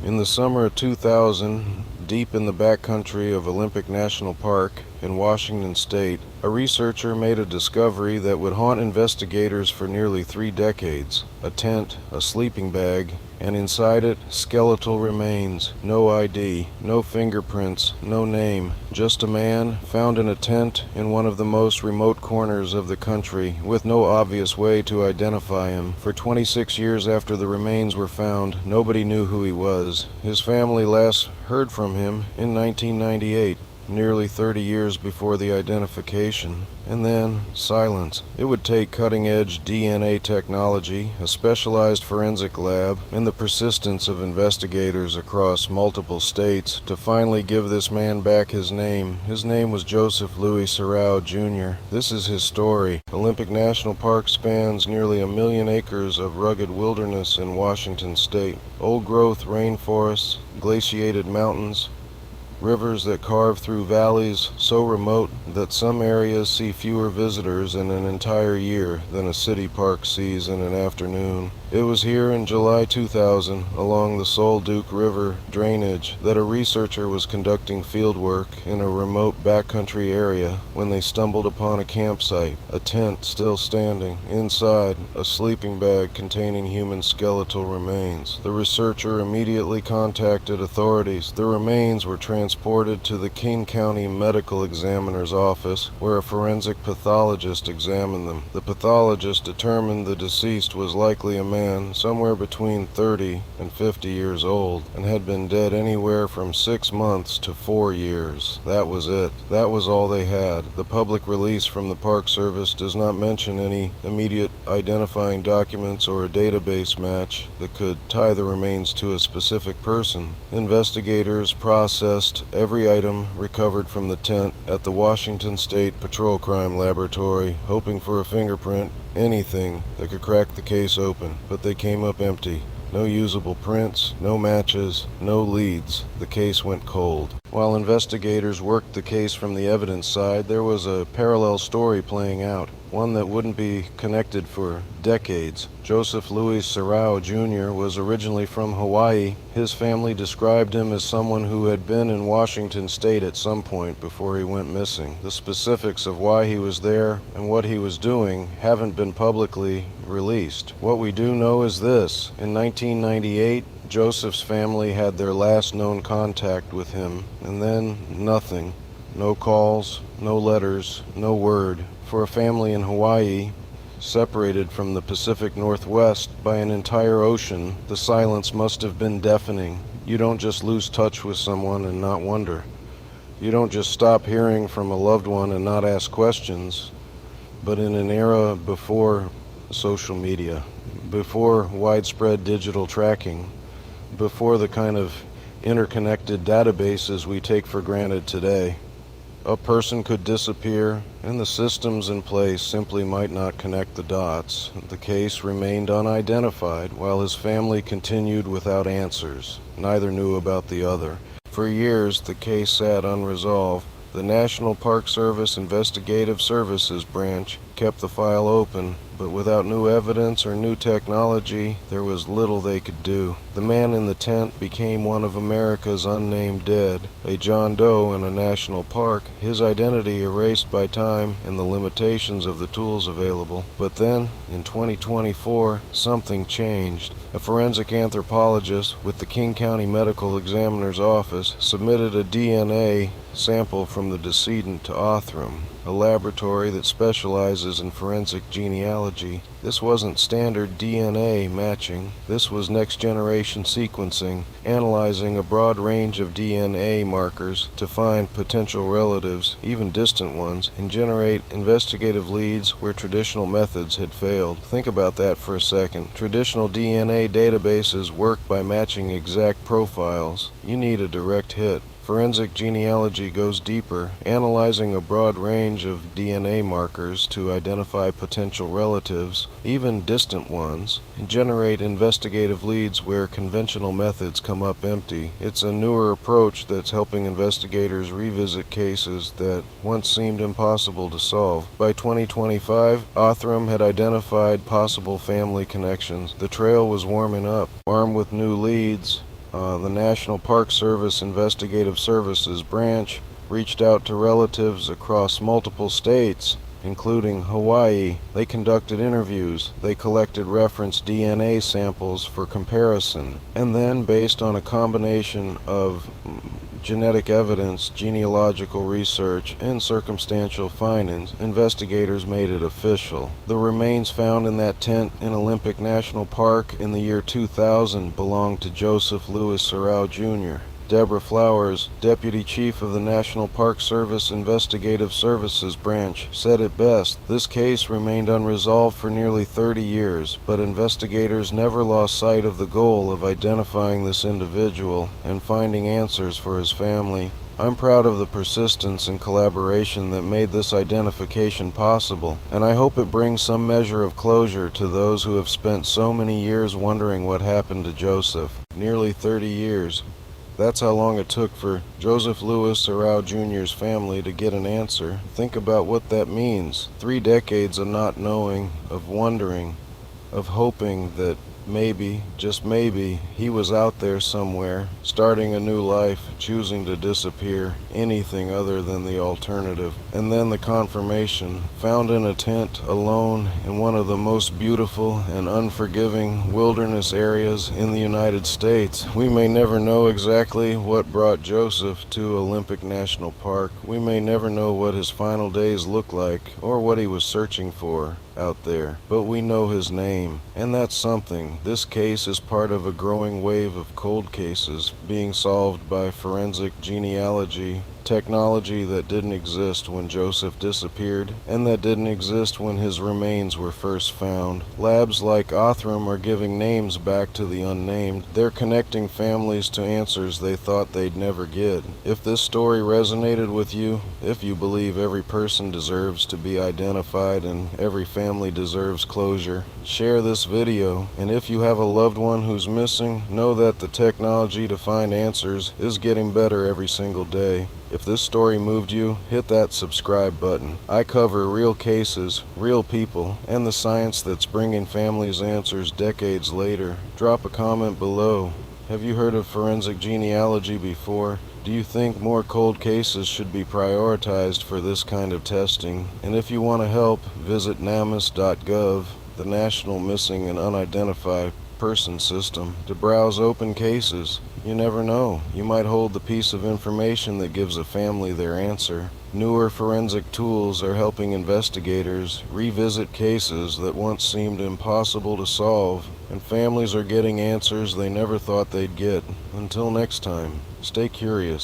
In the summer of 2000, deep in the backcountry of Olympic National Park in Washington State, a researcher made a discovery that would haunt investigators for nearly 3 decades. A tent, a sleeping bag, and inside it, skeletal remains. No ID, no fingerprints, no name. Just a man found in a tent in one of the most remote corners of the country, with no obvious way to identify him. For 26 years after the remains were found, nobody knew who he was. His family last heard from him in 1998. Nearly 30 years before the identification, and then silence. It would take cutting-edge DNA technology, a specialized forensic lab, and the persistence of investigators across multiple states to finally give this man back his name. His name was Joseph Louis Serrao Jr. This is his story. Olympic National Park spans nearly 1 million acres of rugged wilderness in Washington State. Old-growth rainforests, glaciated mountains, rivers that carve through valleys so remote that some areas see fewer visitors in an entire year than a city park sees in an afternoon. It was here in July 2000, along the Sol Duke River drainage, that a researcher was conducting fieldwork in a remote backcountry area when they stumbled upon a campsite, a tent still standing. Inside, a sleeping bag containing human skeletal remains. The researcher immediately contacted authorities. The remains were transported to the King County Medical Examiner's office, where a forensic pathologist examined them. The pathologist determined the deceased was likely a man somewhere between 30 and 50 years old, and had been dead anywhere from 6 months to 4 years. That was it. That was all they had. The public release from the Park Service does not mention any immediate identifying documents or a database match that could tie the remains to a specific person. Investigators processed every item recovered from the tent at the Washington State Patrol Crime Laboratory, hoping for a fingerprint, anything that could crack the case open, but they came up empty. No usable prints, no matches, no leads. The case went cold. While investigators worked the case from the evidence side, there was a parallel story playing out, one that wouldn't be connected for decades. Joseph Louis Serrao Jr. was originally from Hawaii. His family described him as someone who had been in Washington State at some point before he went missing. The specifics of why he was there and what he was doing haven't been publicly released. What we do know is this: in 1998, Joseph's family had their last known contact with him, and then nothing. No calls, no letters, no word. For a family in Hawaii, separated from the Pacific Northwest by an entire ocean, the silence must have been deafening. You don't just lose touch with someone and not wonder. You don't just stop hearing from a loved one and not ask questions. But in an era before social media, before widespread digital tracking, before the kind of interconnected databases we take for granted today, a person could disappear, and the systems in place simply might not connect the dots. The case remained unidentified, while his family continued without answers. Neither knew about the other. For years, the case sat unresolved. The National Park Service Investigative Services Branch kept the file open, but without new evidence or new technology, there was little they could do. The man in the tent became one of America's unnamed dead, a John Doe in a national park, his identity erased by time and the limitations of the tools available. But then, in 2024, something changed. A forensic anthropologist with the King County Medical Examiner's Office submitted a DNA sample from the decedent to Othram, a laboratory that specializes in forensic genealogy. This wasn't standard DNA matching. This was next-generation sequencing, analyzing a broad range of DNA markers to find potential relatives, even distant ones, and generate investigative leads where traditional methods had failed. Think about that for a second. Traditional DNA databases work by matching exact profiles. You need a direct hit. Forensic genealogy goes deeper, analyzing a broad range of DNA markers to identify potential relatives, even distant ones, and generate investigative leads where conventional methods come up empty. It's a newer approach that's helping investigators revisit cases that once seemed impossible to solve. By 2025, Othram had identified possible family connections. The trail was warming up. Armed with new leads, The National Park Service Investigative Services branch reached out to relatives across multiple states, including Hawaii. They conducted interviews, they collected reference DNA samples for comparison, and then, based on a combination of genetic evidence, genealogical research, and circumstantial findings, investigators made it official. The remains found in that tent in Olympic National Park in the year 2000 belonged to Joseph Louis Sorrell Jr. Deborah Flowers, Deputy Chief of the National Park Service Investigative Services Branch, said it best. This case remained unresolved for nearly 30 years, but investigators never lost sight of the goal of identifying this individual and finding answers for his family. I'm proud of the persistence and collaboration that made this identification possible, and I hope it brings some measure of closure to those who have spent so many years wondering what happened to Joseph. Nearly 30 years. That's how long it took for Joseph Louis Sorrell Jr.'s family to get an answer. Think about what that means. 3 decades of not knowing, of wondering, of hoping that maybe, just maybe, he was out there somewhere, starting a new life, choosing to disappear, anything other than the alternative. And then the confirmation, found in a tent, alone, in one of the most beautiful and unforgiving wilderness areas in the United States. We may never know exactly what brought Joseph to Olympic National Park. We may never know what his final days looked like, or what he was searching for out there, but we know his name, and that's something. This case is part of a growing wave of cold cases being solved by forensic genealogy, technology that didn't exist when Joseph disappeared, and that didn't exist when his remains were first found. Labs like Othram are giving names back to the unnamed. They're connecting families to answers they thought they'd never get. If this story resonated with you, if you believe every person deserves to be identified and every family deserves closure, share this video. And if you have a loved one who's missing, know that the technology to find answers is getting better every single day. If this story moved you, hit that subscribe button. I cover real cases, real people, and the science that's bringing families answers decades later. Drop a comment below. Have you heard of forensic genealogy before? Do you think more cold cases should be prioritized for this kind of testing? And if you want to help, visit namus.gov, the National Missing and Unidentified Person System, to browse open cases. You never know. You might hold the piece of information that gives a family their answer. Newer forensic tools are helping investigators revisit cases that once seemed impossible to solve, and families are getting answers they never thought they'd get. Until next time, stay curious.